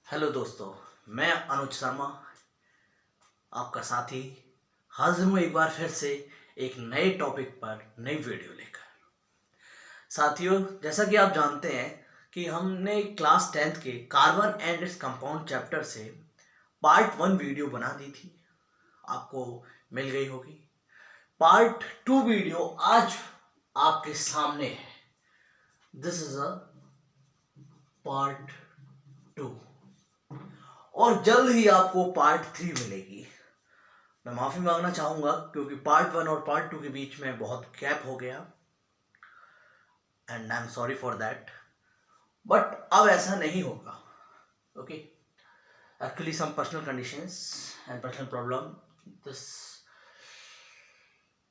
Hello दोस्तों, मैं अनुज शर्मा आपका साथी हाजिर हूँ एक बार फिर से एक नए टॉपिक पर नई वीडियो लेकर। साथियों, जैसा कि आप जानते हैं कि हमने क्लास 10th के carbon and its compound chapter से पार्ट 1 वीडियो बना दी थी, आपको मिल गई होगी। पार्ट 2 वीडियो आज आपके सामने है। दिस इज अ पार्ट 2 और जल्द ही आपको पार्ट 3 मिलेगी। मैं माफी मांगना चाहूंगा क्योंकि पार्ट 1 और पार्ट 2 के बीच में बहुत गैप हो गया and I am sorry for that, but अब ऐसा नहीं होगा। Okay, actually some personal conditions and personal problem this,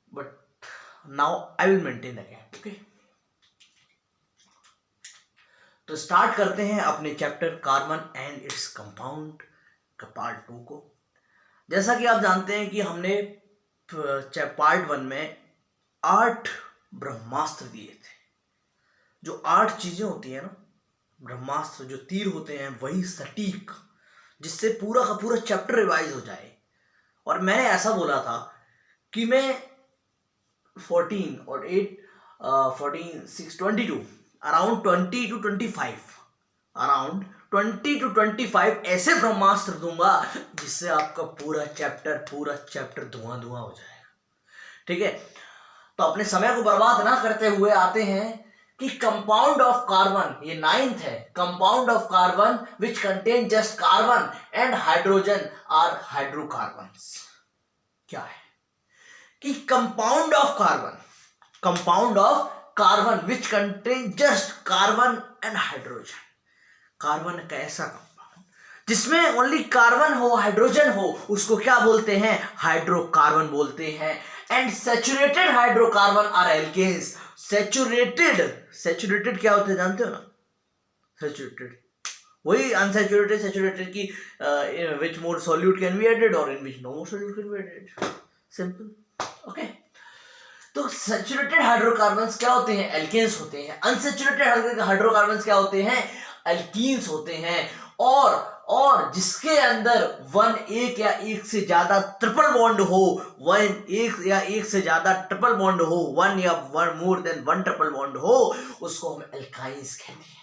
but now I will maintain the gap. Okay, तो स्टार्ट करते हैं अपने chapter carbon and its compound का पार्ट 2 को। जैसा कि आप जानते हैं कि हमने पार्ट 1 में 8 ब्रह्मास्त्र दिए थे। जो 8 चीजें होती है ना, ब्रह्मास्त्र जो तीर होते हैं, वही सटीक, जिससे पूरा का पूरा चैप्टर रिवाइज हो जाए। और मैंने ऐसा बोला था कि मैं 14 और 8 14 6 22 अराउंड 20 to 25 अराउंड 20 to 25 ऐसे ब्रह्मास्त्र दूंगा जिससे आपका पूरा चैप्टर धुआं धुआं हो जाएगा। ठीक है, तो अपने समय को बर्बाद ना करते हुए आते हैं कि कंपाउंड ऑफ कार्बन, ये 9th है। Compound of carbon which contain just carbon and hydrogen are hydrocarbons. क्या है कि compound of carbon which contain just carbon and hydrogen. Carbon का ऐसा कंपाउंड जिसमें ओनली कार्बन हो, हाइड्रोजन हो, उसको क्या बोलते हैं? हाइड्रोकार्बन बोलते हैं। And saturated hydrocarbon are alkanes. Saturated क्या होते हैं जानते हो ना? सैचुरेटेड वही अनसैचुरेटेड, सैचुरेटेड की which more solute can be added और in which no more solute can be added. Simple. Okay, तो सैचुरेटेड हाइड्रोकार्बन्स क्या होते हैं? एल्केन्स होते हैं। अनसैचुरेटेड हाइड्रोकार्बन्स क्या होते हैं? एल्कीन्स होते हैं। और जिसके अंदर एक या एक से ज्यादा ट्रिपल बॉन्ड हो, एक से ज्यादा ट्रिपल बॉन्ड हो, वन या more than one triple bond हो, उसको हम एल्काइंस कहते हैं।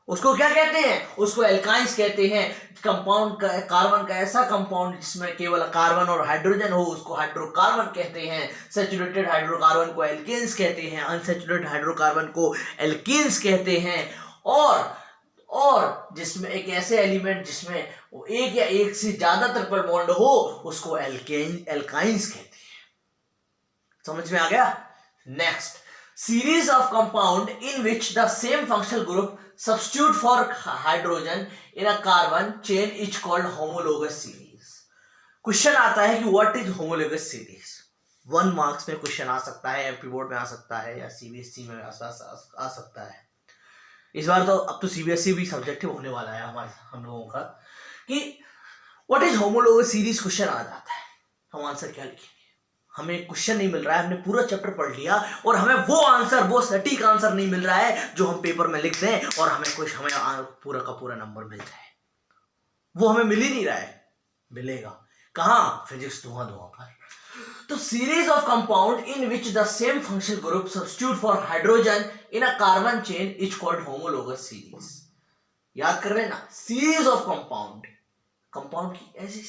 उसको क्या कहते हैं? उसको एल्काइंस कहते हैं। कंपाउंड का, कार्बन का ऐसा कंपाउंड जिसमें केवल कार्बन और हाइड्रोजन हो, उसको हाइड्रोकार्बन कहते हैं। सैचुरेटेड हाइड्रोकार्बन को एल्केन्स कहते हैं, अनसैचुरेटेड हाइड्रोकार्बन को एल्कीन्स कहते हैं। और जिसमें एक ऐसे एलिमेंट जिसमें एक या एक से ज्यादा ट्रिपल बॉन्ड हो, उसको एल्काइंस कहते हैं। समझ में आ गया? Next, series of compound in which the same functional group substitute for hydrogen in a carbon chain is called homologous series. Question आता है कि what is homologous series? 1 marks में क्वेश्चन आ सकता है, एमपी बोर्ड में आ सकता है या सीबीएसई में आ सकता है। इस बार तो अब तो सीबीएसई भी सब्जेक्टिव होने वाला है हम लोगों का कि what is homologous series question आ जाता है। हम आंसर क्या लिखेंगे? हमें क्वेश्चन नहीं मिल रहा है, हमने पूरा चैप्टर पढ़ लिया और हमें वो सटीक आंसर नहीं मिल रहा है जो हम पेपर में लिख दें और हमें पूरा का पूरा नंबर मिल जाए। वो हमें मिल ही नहीं रहा है। मिलेगा कहां? फिजिक्स धुआं पर। तो series of compound in which the same functional group substitute for hydrogen in a carbon chain is called homologous series. याद कर लेना, सीरीज ऑफ कंपाउंड की ऐसी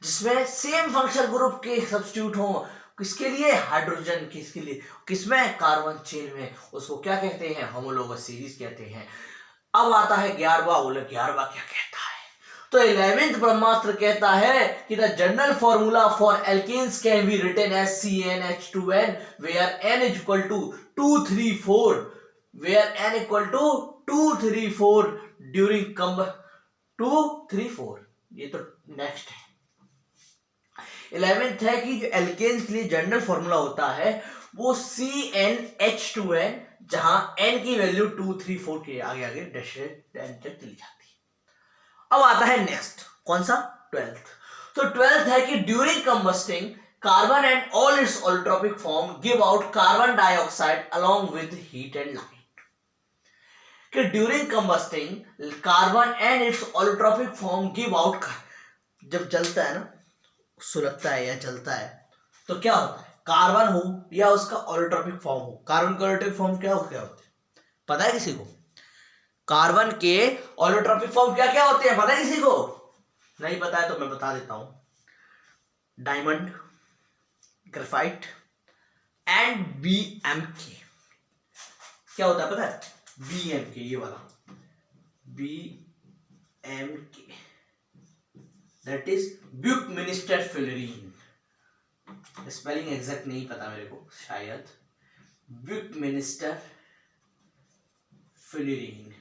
जिसमें सेम फंक्शनल ग्रुप के सब्स्टिट्यूट हो, किसके लिए? हाइड्रोजन। किसके लिए? किसमें? कार्बन चेन में। उसको क्या कहते हैं? होमोलोगस सीरीज कहते हैं। अब आता है 11वां। बोले 11वां क्या कहता है? तो 11th ब्रह्मास्त्र कहता है कि the general formula for alkanes can be written as CnH2n where n is equal to 2 3 4 where n equal to 2 3 4 during 2 3 4। ये तो नेक्स्ट है। 11th है कि जो एल्केन्स के लिए जनरल फॉर्मूला होता है वो CnH2n, जहां n की वैल्यू 2 3 4 के आगे चली जाती है। अब आता है नेक्स्ट, कौन सा? 12th। तो 12th है कि during combusting carbon and all its allotropic form give out carbon dioxide along with heat and light. कि during combusting carbon and its allotropic form give out, जब जलता है ना, सुलगता है या जलता है, तो क्या होता है, कार्बन हो या उसका ऑलोट्रॉपिक फॉर्म हो, कार्बन का ऑलोट्रॉपिक फॉर्म क्या होते हैं, पता है किसी को? कार्बन के ऑलोट्रॉपिक फॉर्म क्या क्या होते हैं, पता है किसी को? नहीं पता है तो मैं बता देता हूं, डायमंड, ग्रेफाइट एंड BMK। क्या होता है पता है? BMK, ये वाला BMK, that is buckminster fullerene. Spelling exact नहीं पता मेरे को, शायद ब्यूकमिनिस्टर फ्लोरीन,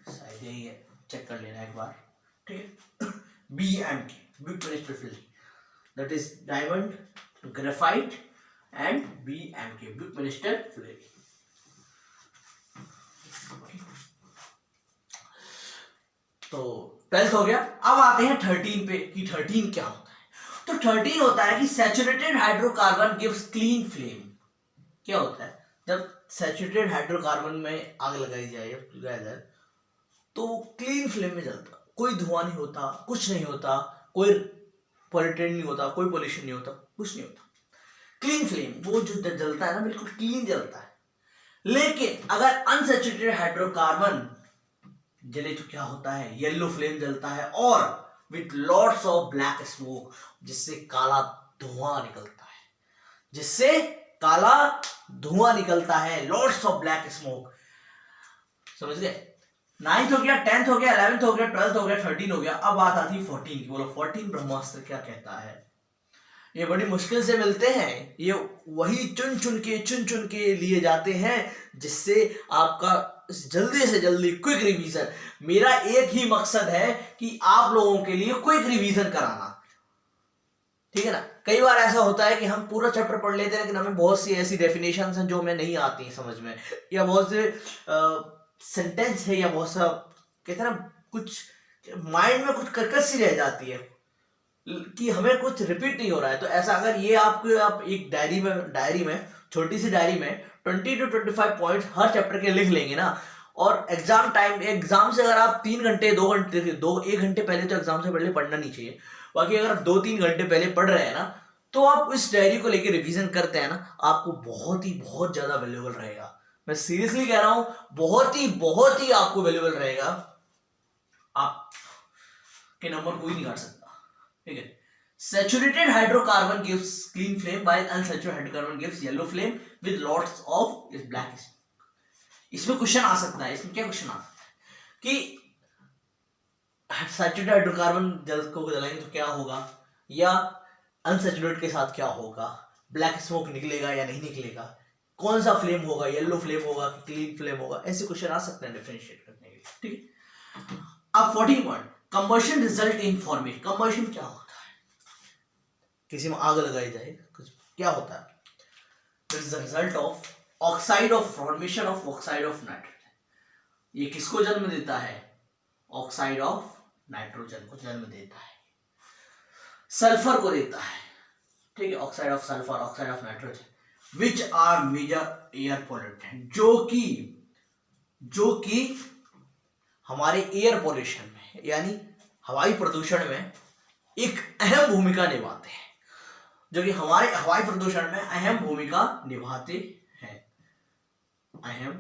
शायद यही है, चेक कर लेना एक बार, ठीक है। BMK, buckminster fullerene, that is diamond, graphite and BMK, buckminster fullerene. तो 12th हो गया। अब आते हैं 13 पे कि 13 क्या होता है। तो 13 होता है कि saturated hydrocarbon gives clean flame. क्या होता है, जब सैचुरेटेड हाइड्रोकार्बन में आग लगाई जाए या लगाया जाए तो क्लीन फ्लेम में जलता, कोई धुआं नहीं होता, कुछ नहीं होता, कोई पॉल्यूटेंट नहीं होता, कोई पोल्यूशन नहीं होता, कुछ नहीं होता, क्लीन फ्लेम, वो जो जलता है ना बिल्कुल क्लीन जलता है। लेकिन अगर अनसैचुरेटेड हाइड्रोकार्बन जले तो क्या होता है, येलो फ्लेम जलता है और with lots of black smoke, जिससे काला धुआं निकलता है, जिससे काला धुआं निकलता है, लॉट्स ऑफ ब्लैक स्मोक। समझ गए? 9th हो गया, 10th हो गया, 11th हो गया, 12th हो गया, 13 हो गया। अब बात आती है 14 की। बोलो 14 ब्रह्मास्त्र क्या कहता है? ये बड़ी मुश्किल से मिलते हैं, ये वही चुन चुन के लिए जाते हैं जिससे आपका जल्दी से जल्दी क्विक रिवीजन। मेरा एक ही मकसद है कि आप लोगों के लिए क्विक रिवीजन कराना, ठीक है ना। कई बार ऐसा होता है कि हम पूरा चैप्टर पढ़ लेते हैं लेकिन हमें बहुत सी ऐसी डेफिनेशंस हैं जो हमें नहीं आती समझ में, या बहुत से सेंटेंस है या बहुत सा कहते हैं ना कुछ माइंड में कुछ कर्कश सी रह जाती है कि हमें कुछ रिपीट नहीं हो रहा है। तो ऐसा अगर ये आपको आप एक डायरी में छोटी सी डायरी में 20 to 25 पॉइंट्स हर चैप्टर के लिख लेंगे ना, और एग्जाम से अगर आप 3 घंटे 1 घंटे पहले, तो एग्जाम से पहले पढ़ना नहीं चाहिए, बाकी अगर आप 2-3 घंटे पहले पढ़ रहे हैं ना, तो आप इस डायरी को लेकर रिवीजन करते हैं ना, आपको बहुत ज्यादा वैल्यूएबल रहेगा। मैं सीरियसली कह रहा हूं, बहुत ही आपको वैल्यूएबल रहेगा। आप के नंबर कोई नहीं काट सकता, ठीक है। Saturated hydrocarbon gives clean flame while unsaturated hydrocarbon gives yellow flame with lots of black smoke। इसमें क्वेश्चन आ सकता है, इसमें क्या क्वेश्चन आ सकता है कि सैचुरेटेड हाइड्रोकार्बन जल को जलाएंगे तो क्या होगा, या अनसैचुरेटेड के साथ क्या होगा, ब्लैक स्मोक निकलेगा या नहीं निकलेगा, कौन सा फ्लेम होगा, येलो फ्लेम होगा कि क्लीन फ्लेम होगा, ऐसे क्वेश्चन आ सकते हैं डिफरेंशिएट करने के लिए, ठीक है। अब 14 point, combustion result in formation. Combustion क्या होता है, किसी में आग लगाई जाए कुछ, क्या होता है, it is the result of oxide of formation of oxide of nitrogen. ये किसको जन्म देता है, ऑक्साइड ऑफ नाइट्रोजन को जन्म देता है, सल्फर को देता है, ठीक है, oxide of sulphur, oxide of nitrogen, which are major air pollutant, जो कि हमारे एयर पॉल्यूशन में यानी हवाई प्रदूषण में एक अहम भूमिका निभाते हैं, जो कि हमारे हवाई प्रदूषण में अहम भूमिका निभाते हैं, अहम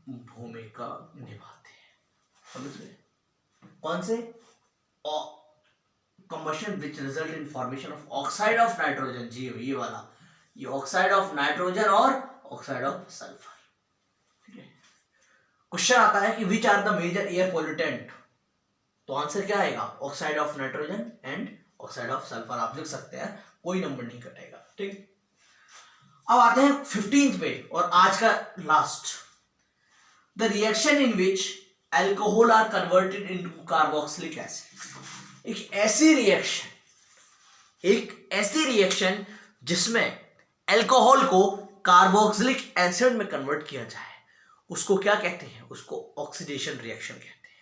भूमिका निभाते हैं। समझ गए? कौन से? Combustion which result in formation of oxide of nitrogen, जी ये वाला, ये ऑक्साइड ऑफ नाइट्रोजन और ऑक्साइड ऑफ सल्फर, ठीक है। क्वेश्चन आता है कि which are the major air pollutant, तो आंसर क्या आएगा, oxide of nitrogen and oxide of sulphur. आप लिख सकते हैं, कोई नंबर नहीं कटेगा, ठीक। अब आते हैं 15th पे और आज का last, the reaction in which alcohol are converted into carboxylic acid. एक ऐसी रिएक्शन जिसमें एल्कोहल को कार्बोक्सिलिक एसिड में कन्वर्ट किया जाए, उसको क्या कहते हैं, उसको ऑक्सीडेशन रिएक्शन कहते हैं।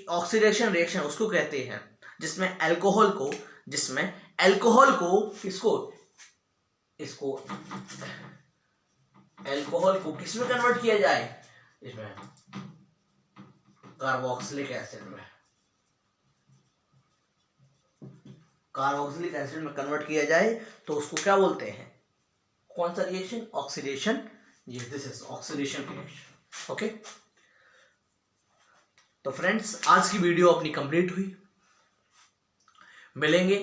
ऑक्सीडेशन रिएक्शन उसको कहते हैं जिसमें एल्कोहल को इसको एल्कोहल को किस में कन्वर्ट किया जाए, इसमें कार्बोक्सिलिक एसिड में, कार्बोक्सिलिक एसिड में कन्वर्ट किया जाए तो उसको क्या बोलते हैं, कौन सा रिएक्शन, ऑक्सीडेशन, ये this is oxidation reaction. Okay, तो फ्रेंड्स आज की वीडियो अपनी कंप्लीट हुई। मिलेंगे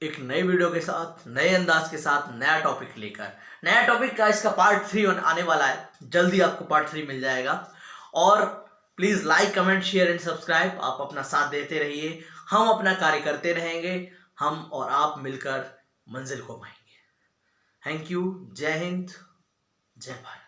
एक नए वीडियो के साथ, नए अंदाज के साथ, नया टॉपिक लेकर। नया टॉपिक का इसका पार्ट 3 आने वाला है, जल्दी आपको पार्ट 3 मिल जाएगा। और please like, comment, share and subscribe. आप अपना साथ देते रहिए, हम अपना कार्य करते रहेंगे, हम और आप मिलकर मंजिल को पाएंगे। Thank you. जय हिंद, जय भारत।